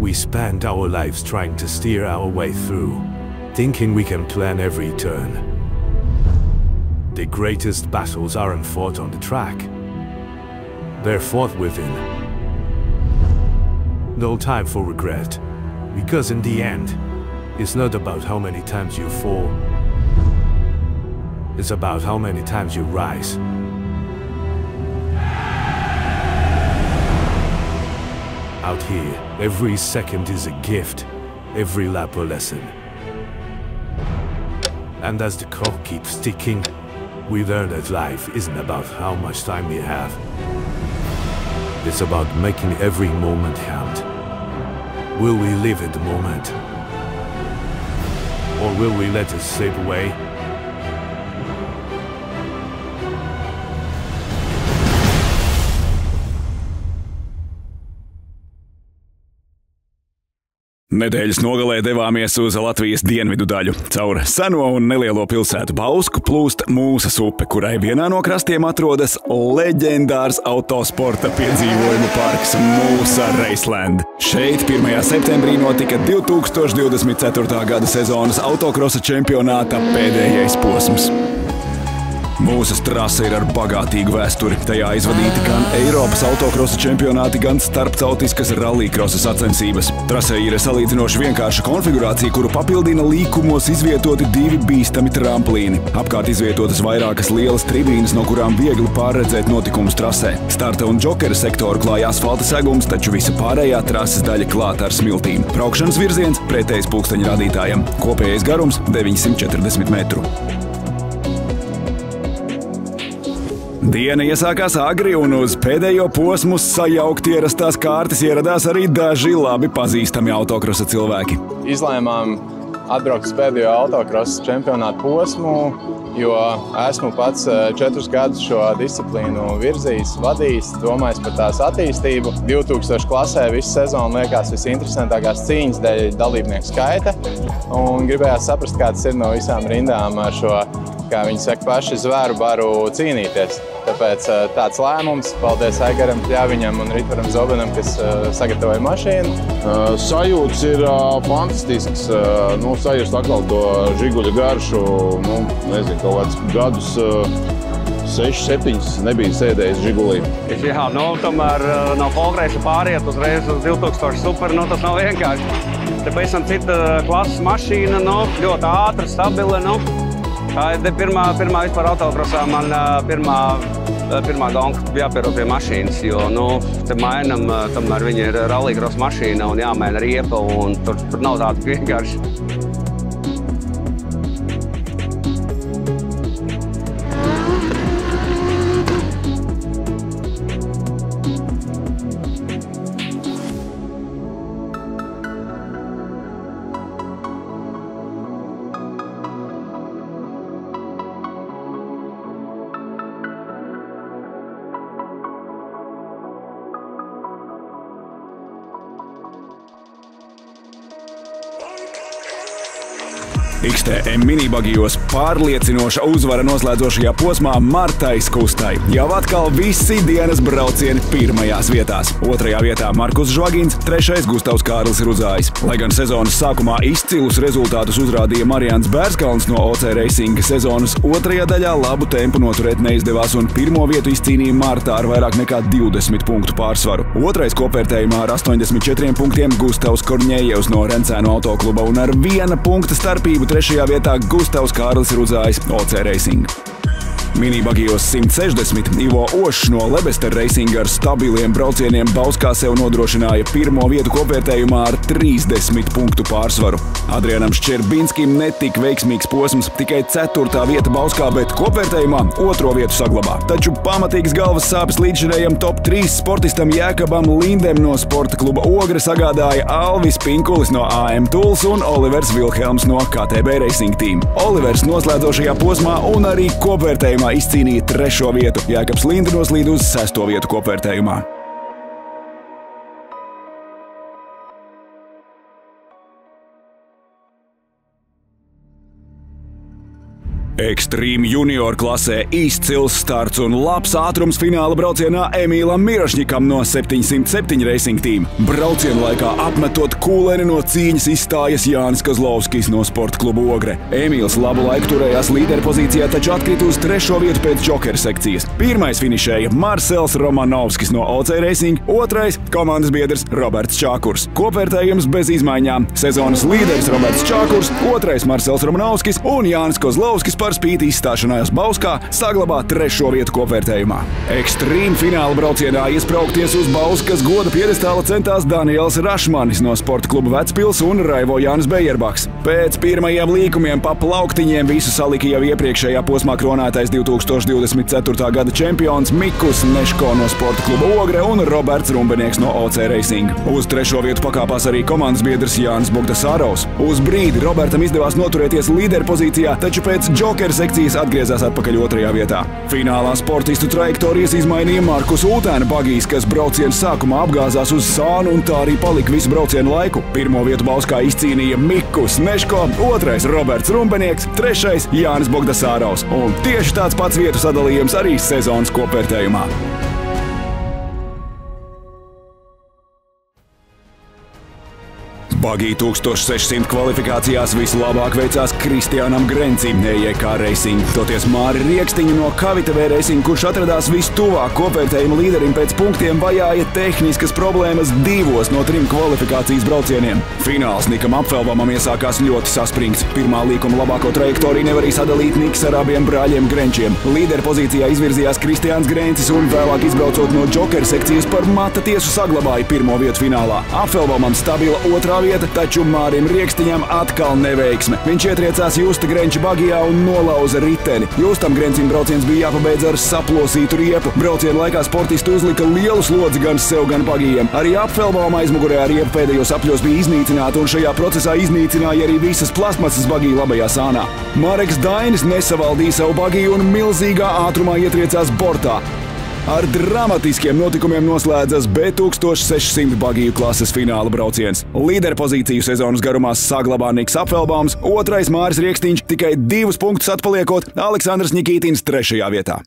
We spend our lives trying to steer our way through, thinking we can plan every turn. The greatest battles aren't fought on the track. They're fought within. No time for regret, because in the end, it's not about how many times you fall. It's about how many times you rise. Out here, every second is a gift, every lap a lesson. And as the clock keeps ticking, we learn that life isn't about how much time we have. It's about making every moment count. Will we live in the moment? Or will we let it slip away? Nedēļas nogalē devāmies uz Latvijas dienvidu daļu. Caur seno un nelielo pilsētu Bausku plūst Mūsas upe, kurai vienā no krastiem atrodas leģendārs autosporta piedzīvojumu parks Mūsa Raceland. Šeit 1. septembrī notika 2024. gada sezonas autokrosa čempionāta pēdējais posms. Mūsas trase ir ar bagātīgu vēsturi. Tajā izvadīti gan Eiropas autokrosa čempionāti, gan starptautiskas rallycrosa sacensības. Trasē ir salīdzinoši vienkārša konfigurācija, kuru papildina līkumos izvietoti 2 bīstami tramplīni. Apkārt izvietotas vairākas lielas tribīnes, no kurām viegli pārredzēt notikumus trasē. Starta un džokera sektoru klāja asfalta segums, taču visa pārējā trases daļa klāta ar smiltīm. Braukšanas virziens pretējs pulksteņa rādītājam. Kopējais garums 940 metru. Diena iesākās agri un uz pēdējo posmu sajaukt ierastās kārtas ieradās arī daži labi pazīstami autokrosa cilvēki. Izlēmām atbraukt uz pēdējo autokrosa čempionātu posmu, jo esmu pats 4 gadus šo disciplīnu virzījis, vadījis, domājis par tās attīstību. 2000 klasē visu sezonu liekas visinteresantākās cīņas dēļ dalībnieku skaita, un gribējās saprast, kā tas ir no visām rindām ar šo, kā viņi saka, paši zvēru baru cīnīties. Tāpēc tāds lēmums. Paldies Aigaram Pļaviņam un Ritvaram Zobenam, kas sagatavoja mašīnu. Sajūtas ir fantastisks. Sajust atkal to žiguļa garšu. Nezinu, kaut kāds gadus 6-7 nebija sēdējis žigulī. Jā, tomēr no Folkreisa pāriet uzreiz uz 2000 super, tas nav vienkārši. Te pavisam cita klases mašīna, ļoti ātra, stabila. Tā ir pirmā vispār autokrosā man pirmā gonka jāpiero pie mašīnas, jo te mainam, tomēr viņa ir rallycross mašīna un jāmaina riepa, un tur nav tāda vienkārši. XTM minibagijos pārliecinoša uzvara noslēdzošajā posmā Martai Skustai. Jau atkal visi dienas braucieni pirmajās vietās. 2. vietā Markus Žvagins, 3. Gustavs Kārlis Rudzājs. Lai gan sezonas sākumā izcilus rezultātus uzrādīja Marians Bērskalns no OC Racing, sezonas 2. daļā labu tempu noturēt neizdevās un 1. vietu izcīnīja Marta ar vairāk nekā 20 punktu pārsvaru. 2. kopvērtējumā ar 84 punktiem Gustavs Korņējevs no Rencēnu autokluba un ar 1 punkta starpību 3. vietā Gustavs Kārlis Rudzājs, OC Racing. Minibagijos 160 Ivo Ošs no Lebester Racing ar stabiliem braucieniem Bauskā sev nodrošināja 1. vietu kopvērtējumā ar 30 punktu pārsvaru. Adrianam Ščerbinskim netika veiksmīgs posms, tikai 4. vieta Bauskā, bet kopvērtējumā 2. vietu saglabā. Taču pamatīgas galvas sāpes līdzšinējam top 3 sportistam Jēkabam Lindem no sporta kluba Ogre sagādāja Alvis Pinkulis no AM Tools un Olivers Vilhelms no KTB Racing Team. Olivers noslēdzošajā posmā un arī kopvērtējumā izcīnīja 3. vietu. Jēkabs Linde noslīd uz 6. vietu kopvērtējumā. Extreme junior klasē izcils starts un labs ātrums fināla braucienā Emīlam Mirošņikam no 707 Racing Team. Brauciena laikā apmetot kūleni no cīņas izstājas Jānis Kozlovskis no Sporta kluba Ogre. Emīls labu laiku turējās līderpozīcijā, taču atkrita uz 3. vietu pēc Joker sekcijas. Pirmais finišēja Marcels Romanovskis no OC Racing, otrais komandas biedrs Roberts Čākurs. Kopvērtējums bez izmaiņām. Sezonas līderis Roberts Čākurs, otrais Marcels Romanovskis un Jānis Kozlovskis par spīti izstāšanājās Bauskā saglabā 3. vietu kopvērtējumā. Extreme fināla braucienā iespraukties uz Bauskas goda piedestāla centās Daniels Rašmanis no Sporta kluba Vecpils un Raivo Jānis Bejerbaks. Pēc pirmajiem līkumiem pa plauktiņiem visu salika jau iepriekšējā posmā kronētais 2024. gada čempions Mikus Neško no Sporta kluba Ogre un Roberts Rumbenieks no OC Racing. Uz 3. vietu pakāpās arī komandas biedrs Jānis Bogdasārovs. Uz brīdi Robertam izdevās noturēties līderpozīcijā, taču pēc Joker sekcijas atgriezās atpakaļ 2. vietā. Finālā sportistu trajektorijas izmainīja Markus Ultēna bagijs, kas brauciena sākumā apgāzās uz sānu un tā arī palika visu braucienu laiku. 1. vietu Bauskā izcīnīja Mikus Neško, 2. Roberts Rumbenieks, 3. Jānis Bogdasārovs. Un tieši tāds pats vietu sadalījums arī sezonas kopvērtējumā. Bagī 1600 kvalifikācijās vislabāk veicās Kristiānam Grencim EJK Racing. Toties Māri Riekstiņu no KVTV Racing, kurš atradās vistuvāk kopvērtējuma līderim pēc punktiem, vajāja tehniskas problēmas 2 no 3 kvalifikācijas braucieniem. Fināls Nikam Apfelbamam iesākās ļoti saspringts. Pirmā līkuma labāko trajektoriju nevarīja sadalīt Niks ar abiem brāļiem Grenčiem. Līderpozīcijā izvirzījās Kristiāns Grencis un vēlāk izbraucot no Joker sekcijas par mata tiesu saglabāja 1. vietu finālā. Apfelbamam stabila 2. vieta, taču Mārim Riekstiņam atkal neveiksme. Viņš ietriecās Justa Grenča bagijā un nolauza riteni. Justam Grencim brauciens bija jāpabeidz ar saplosītu riepu. Brauciena laikā sportisti uzlika lielu slodzi gan sev, gan bagijiem. Arī Apfelbama aizmugurējā riepa pēdējos apļos bija iznīcināta, un šajā procesā iznīcināja arī visas plasmasas bagiju labajā sānā. Mareks Dainis nesavaldīja savu bagiju un milzīgā ātrumā ietriecās bortā. Ar dramatiskiem notikumiem noslēdzas B1600 bagiju klases fināla brauciens. Līderpozīciju sezonas garumā saglabā Niks Apfelbams, 2. Māris Riekstiņš, tikai 2 punktus atpaliekot, Aleksandrs Ņikītins 3. vietā.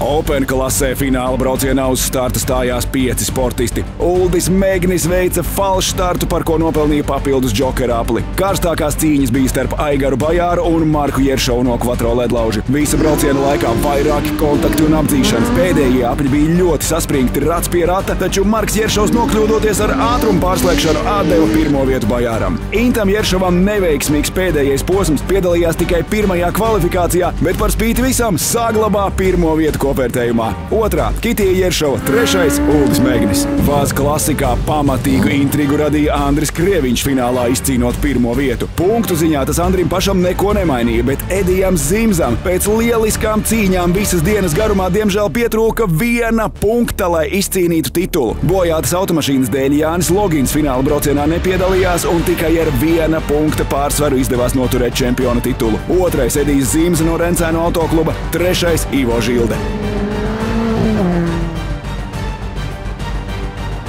Open klasē fināla braucienā uz starta stājās 5 sportisti. Uldis Megnis veica falšu startu, par ko nopelnīja papildus Joker apli. Karstākās cīņas bija starp Aigaru Bajāru un Marku Jeršovu no Quattro ledlauži. Visa brauciena laikā vairāki kontakti un apdzīšanas. Pēdējie apļi bija ļoti saspringti rats pie rata, taču Marks Jeršovs nokļūdoties ar ātrumu pārslēgšanu atdeva 1. vietu Bajāram. Intam Jeršovam neveiksmīgs pēdējais posms, piedalījās tikai 1. kvalifikācijā, bet par spīti visam saglabā 1. vietu kopvērtējumā. 2. Kitija Jeršova, 3. Uldis Megnis. Vāz klasikā pamatīgu intrigu radīja Andris Krieviņš finālā izcīnot 1. vietu. Punktu ziņā tas Andrim pašam neko nemainīja, bet Edijam Zimzam pēc lieliskām cīņām visas dienas garumā diemžēl pietrūka 1 punkta, lai izcīnītu titulu. Bojātas automašīnas dēļ Jānis Logins fināla braucienā nepiedalījās un tikai ar 1 punkta pārsvaru izdevās noturēt čempiona titulu. 2. Edijs Zimza no Rencēnu autokluba, 3. Ivo Žilde.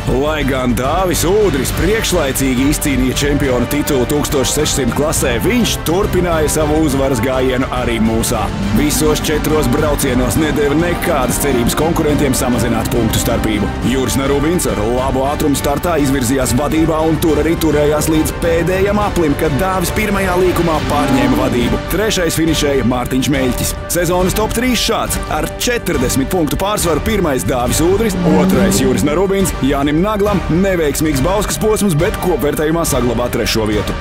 Lai gan Dāvis Ūdris priekšlaicīgi izcīnīja čempiona titulu 1600 klasē, viņš turpināja savu uzvaras gājienu arī mūsā. Visos 4 braucienos nedeva nekādas cerības konkurentiem samazināt punktu starpību. Juris Narubins ar labu ātrumu startā izvirzījās vadībā un tur arī turējās līdz pēdējam aplim, kad Dāvis 1. līkumā pārņēma vadību. 3. finišēja Mārtiņš Meļķis. Sezonas top 3 šāds. Ar 40 punktu pārsvaru 1. Dāvis Ūdris, 2. Juris Narubins, Jānim Naglam neveiksmīgs Bauskas posms, bet kopvērtējumā saglabā 3. vietu.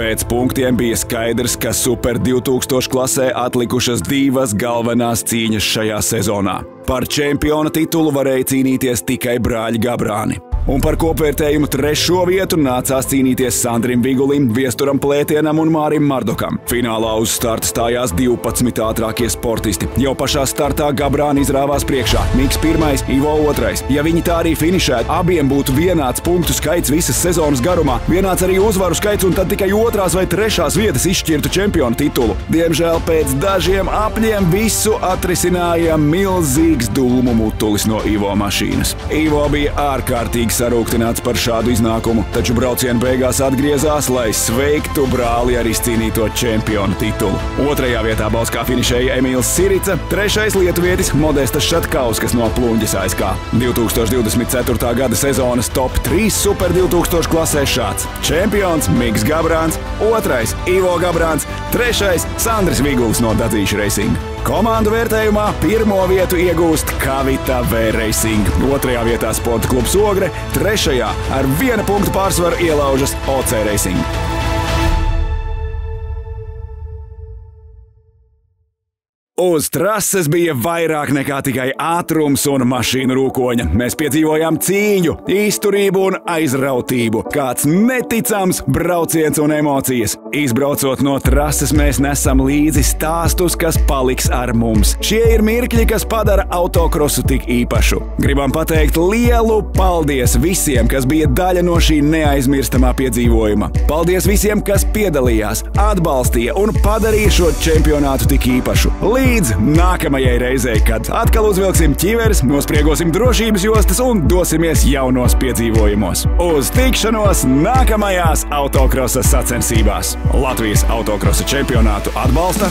Pēc punktiem bija skaidrs, ka Super 2000 klasē atlikušas 2 galvenās cīņas šajā sezonā. Par čempiona titulu varēja cīnīties tikai brāļi Gabrāni. Un par kopvērtējumu 3. vietu nācās cīnīties Sandrim Vigulim, Viesturam Plētienam un Mārim Mardokam. Finālā uz starta stājās 12 ātrākie sportisti. Jau pašā startā Gabrāni izrāvās priekšā, Miks 1, Ivo 2. Ja viņi tā arī finišētu, abiem būtu vienāds punktu skaits visas sezonas garumā, vienāds arī uzvaru skaits, un tad tikai 2. vai 3. vietas izšķirtu čempionu titulu. Diemžēl pēc dažiem apļiem visu atrisināja milzīgs dūmu mutulis no Ivo mašīnas. Ivo bija ārkārtīgi sarūktināts par šādu iznākumu, taču brauciena beigās atgriezās, lai sveiktu brāli ar izcīnīto čempionu titulu. 2. vietā Bauskā finišēja Emīls Sirica, 3. lietuvietis Modestas Šatkauskas no Pluņģes ASK. 2024. gada sezonas top 3 Super 2000 klasē šāds: čempions Miks Gabrāns, 2. Ivo Gabrāns, 3. Sandris Viguls no Dadzīša Racing. Komandu vērtējumā 1. vietu iegūst Kavita V Racing, 2. vietā Sporta klubs Ogre, 3. ar 1 punktu pārsvaru ielaužas OC Racing. Uz trases bija vairāk nekā tikai ātrums un mašīnu rūkoņa. Mēs piedzīvojām cīņu, izturību un aizrautību. Kāds neticams brauciens un emocijas. Izbraucot no trases, mēs nesam līdzi stāstus, kas paliks ar mums. Šie ir mirkļi, kas padara autokrosu tik īpašu. Gribam pateikt lielu paldies visiem, kas bija daļa no šī neaizmirstamā piedzīvojuma. Paldies visiem, kas piedalījās, atbalstīja un padarīja šo čempionātu tik īpašu. Līdz nākamajai reizei, kad atkal uzvilksim ķiveres, nospriegosim drošības jostas un dosimies jaunos piedzīvojumos. Uz tikšanos nākamajās autokrosa sacensībās! Latvijas autokrosa čempionātu atbalsta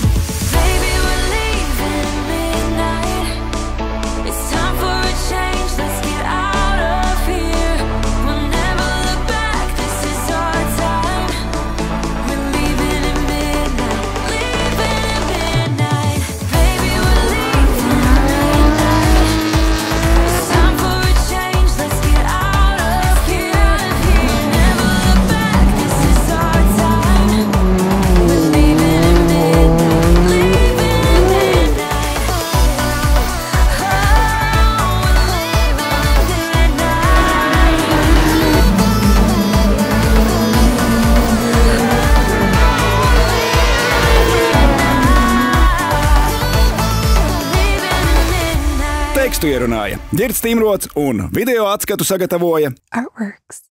tekstu ierunāja Girts Timrots un video atskatu sagatavoja Artworks.